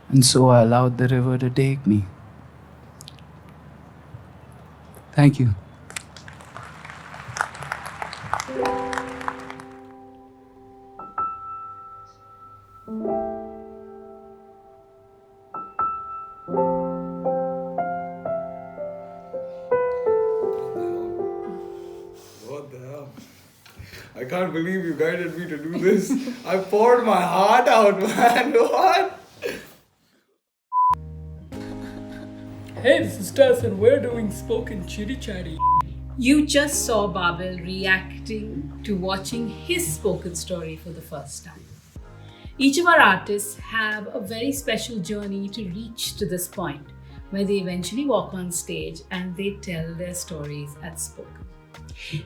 And so I allowed the river to take me. Thank you. What the hell? I can't believe you guided me to do this. I poured my heart out, man. What? Hey, this is Tess and we're doing Spoken Chitty Chatty. You just saw Babil reacting to watching his spoken story for the first time. Each of our artists have a very special journey to reach to this point, where they eventually walk on stage and they tell their stories at spoken.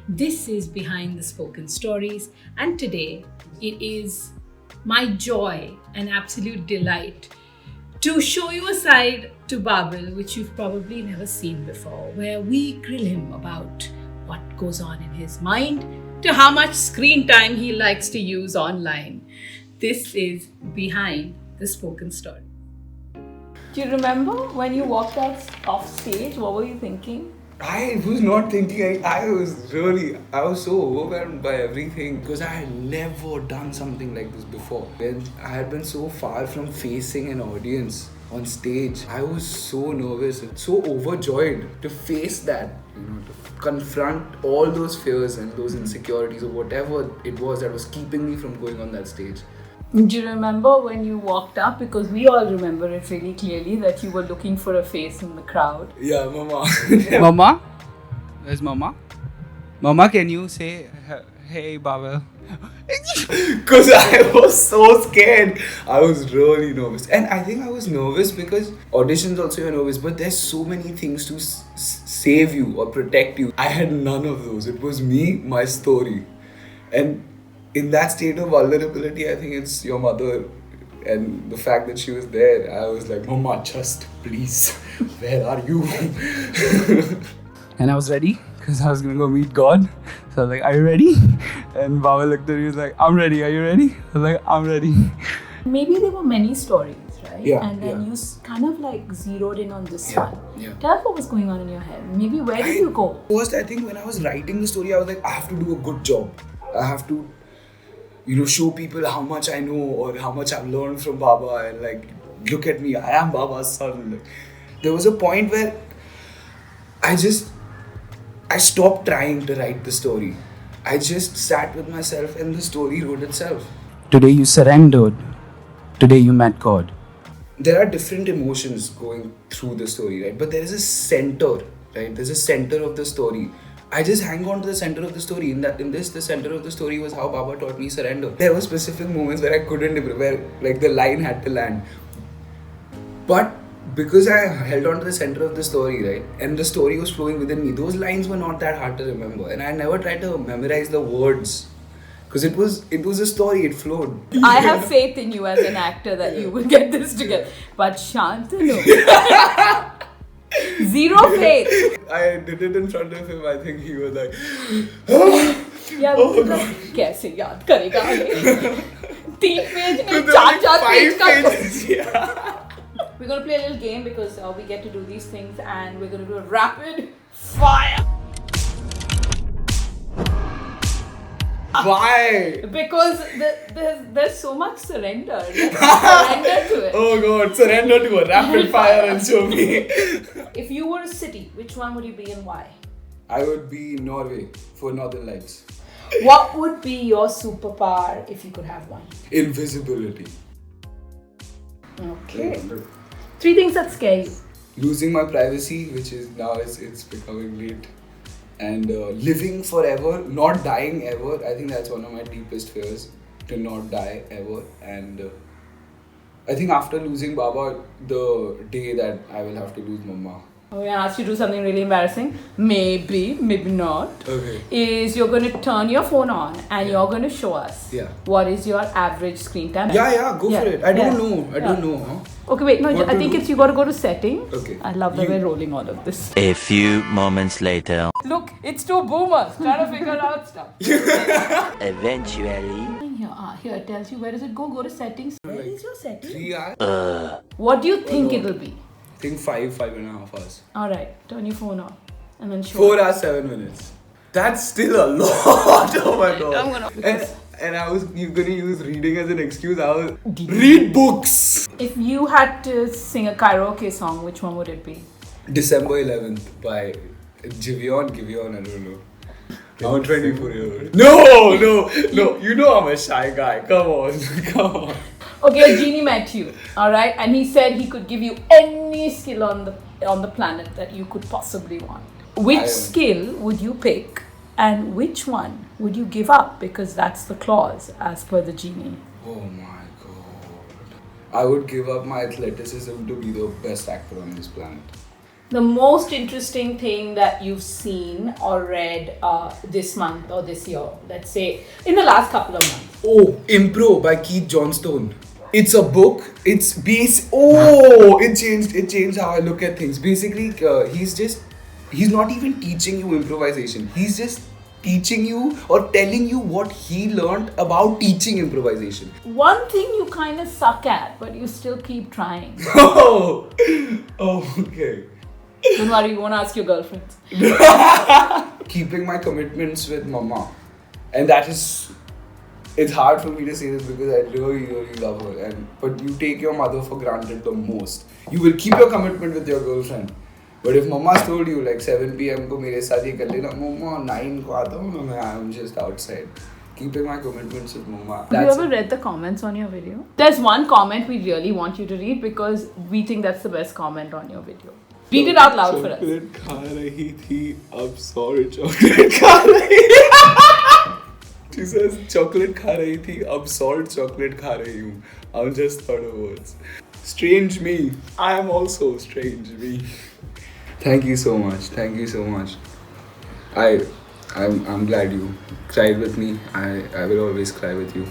This is Behind the Spoken Stories, and today it is my joy and absolute delight to show you a side to Babil which you've probably never seen before, where we grill him about what goes on in his mind to how much screen time he likes to use online. This is Behind the Spoken Story. Do you remember when you walked out off stage? What were you thinking? I was not thinking. I was so overwhelmed by everything because I had never done something like this before. When I had been so far from facing an audience on stage, I was so nervous and so overjoyed to face that, to confront all those fears and those insecurities or whatever it was that was keeping me from going on that stage. Do you remember when you walked up? Because we all remember it really clearly that you were looking for a face in the crowd. Yeah, Mama. Mama? Where's Mama? Mama, can you say, hey, Babil? Because I was so scared. I was really nervous. And I think I was nervous because auditions also you're nervous, but there's so many things to save you or protect you. I had none of those. It was me, my story. And in that state of vulnerability, I think it's your mother and the fact that she was there. I was like, Mama, just please, where are you? And I was ready because I was going to go meet God. So I was like, are you ready? And Babil looked at me, he was like, I'm ready. Are you ready? I was like, I'm ready. Maybe there were many stories, right? Yeah, and then you kind of like zeroed in on this one. Yeah. Tell us what was going on in your head. Maybe where did you go? First, I think when I was writing the story, I was like, I have to do a good job. I have to show people how much I know or how much I've learned from Baba and like, look at me, I am Baba's son. Like, there was a point where I stopped trying to write the story. I just sat with myself and the story wrote itself. Today you surrendered. Today you met God. There are different emotions going through the story, right? But there is a center, right? There's a center of the story. I just hang on to the center of the story. The center of the story was how Baba taught me surrender. There were specific moments where I couldn't, where like the line had to land. But because I held on to the center of the story, right, and the story was flowing within me, those lines were not that hard to remember. And I never tried to memorize the words because it was a story, it flowed. I have faith in you as an actor that you will get this together. But Shantanu, zero faith. I did it in front of him. I think he was like, Yeah, कैसे याद करेगा ये? 3 page नहीं 4 page का. pages. Yeah. We're going to play a little game because we get to do these things and we're going to do a rapid fire. Why? Because there's so much surrender. Let's surrender to it. Oh God, surrender to a rapid fire and show me. If you were a city, which one would you be and why? I would be Norway for Northern Lights. What would be your superpower if you could have one? Invisibility. Okay. 3 things that scare you. Losing my privacy, which is now it's becoming late. And living forever, not dying ever. I think that's one of my deepest fears, to not die ever. And I think after losing Baba, the day that I will have to lose Mama. I'm going to ask you to do something really embarrassing. Maybe not. Okay. Is you're going to turn your phone on and you're going to show us what is your average screen time. Yeah, go for it. I don't know. Huh? Okay, wait. No, I think it's you got to go to settings. Okay. I love that we're rolling all of this. A few moments later. Look, it's 2 boomers trying to figure out stuff. Eventually. here. Here it tells you where does it go. Go to settings. Where is your settings? 3 hours? What do you think it'll be? I think 5.5 hours. Alright, turn your phone off. And then show 4 hours, 7 minutes. That's still a lot. Oh my god. I'm gonna- And you're gonna use reading as an excuse. I was read books. If you had to sing a karaoke song, which one would it be? December 11th by Giveon, I don't know. I'm 24 years old. No. You know I'm a shy guy. Come on. Okay, a genie met you, alright? And he said he could give you any skill on the planet that you could possibly want. Which skill would you pick? And which one would you give up? Because that's the clause as per the genie. Oh my god. I would give up my athleticism to be the best actor on this planet. The most interesting thing that you've seen or read this month or this year, let's say in the last couple of months. Oh, Impro by Keith Johnstone. It's a book. It changed how I look at things. Basically, he's not even teaching you improvisation. He's just teaching you or telling you what he learned about teaching improvisation. One thing you kind of suck at, but you still keep trying. Oh, okay. Don't worry, you won't ask your girlfriends. Keeping my commitments with mama. And it's hard for me to say this because I really love her. But you take your mother for granted the most. You will keep your commitment with your girlfriend. But if mama's told you like 7 p.m. ko mere saath ye kar lena, mama 9 ko aata hu, I'm just outside. Keeping my commitments with mama. Have you ever read the comments on your video? There's one comment we really want you to read because we think that's the best comment on your video. Read it out loud for us. Chocolate खा रही थी, अब salt chocolate खा रही. She says chocolate खा रही थी, अब salt chocolate खा रही हूँ. I'm just thought of words. Strange me. I am also strange me. Thank you so much. I'm glad you cried with me. I will always cry with you.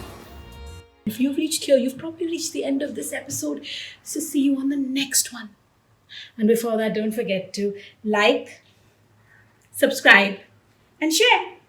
If you've reached here, you've probably reached the end of this episode. So see you on the next one. And before that, don't forget to like, subscribe, and share.